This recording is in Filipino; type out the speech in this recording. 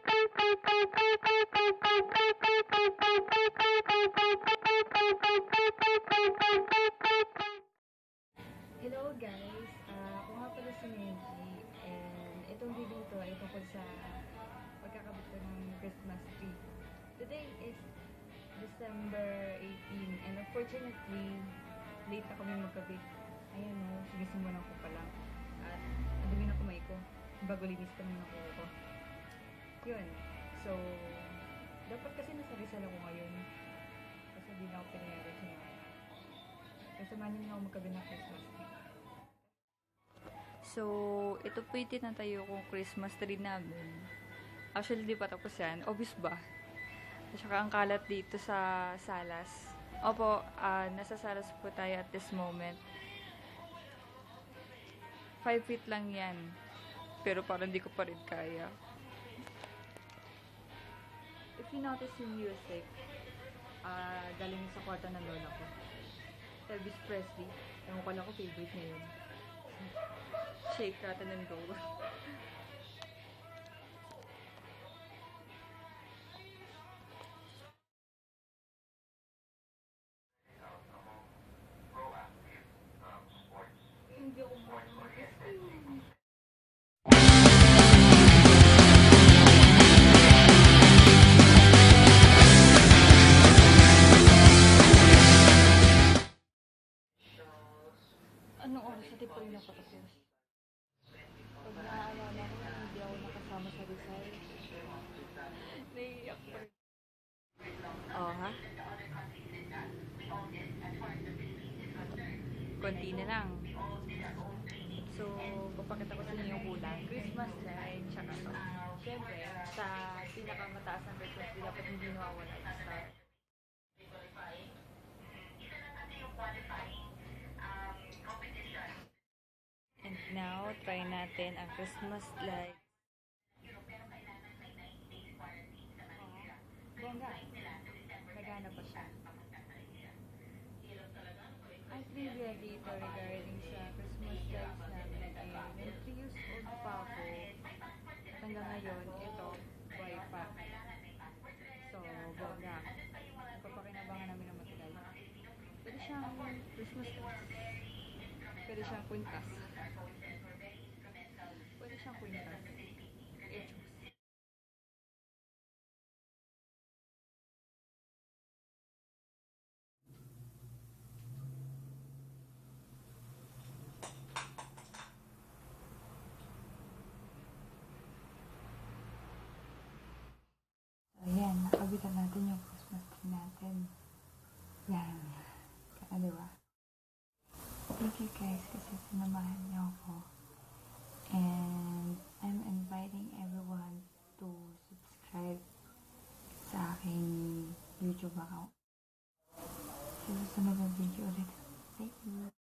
Hello guys! Ako nga pala si Maggie, and itong video to ay tungkol sa pagkakabit ko ng Christmas tree. Today is December 18 and unfortunately, late na kami magkabit. Ayan o, sinisimulan ko pa lang. At andumi na kamay ko, bago linis pa naman ako. Yun. So, dapat kasi nasa Rizal ako ngayon. Kasi di na ako pinayari sa mga. Kasamahan niyo na ako magkabit ng Christmas tree. So, ito po yung tinatayo kong Christmas tree namin. Actually, di pa tapos yan. Obvious ba? At saka ang kalat dito sa salas. Opo, nasa salas po tayo at this moment. 5 feet lang yan. Pero parang hindi ko pa rin kaya. If you notice yung music, galing sa kwarto ng lola ko. Elvis Presley. Ewan ko lang ko favorite na yun. Shake, rattle, and go. Hindi ako anong oras natin pa rin nakatapos? Pag naaalala ko, hindi ako nakasama sa Rizal. Naiiyak pa rin. Oh, ha? Konti na lang. So, papakita ko sa inyo yung kulang. Christmas light, tsaka to. Siyempre, sa pinakamataas ng Christmas tree, dapat hindi nawawala yung star. And now, try natin ang Christmas light. Bongga. Nagana pa siya. Ang trivia dito regarding sa Christmas lights namin ay when 3 years old pa ako, hanggang ngayon, ito, buhay pa. So, bongga. Napapakinabangan namin ng matagal. Pwede siyang Christmas lights. Pwede siyang kwintas. Pwede siyang kwintas. I-choose. Ayan, nakabitan natin yung Christmas tree natin. Yan. Kaya, diba? Thank you guys kasi sinamahan niyo ako. And I'm inviting everyone to subscribe sa aking YouTube account. See you sa sunod na video ulit. Thank you.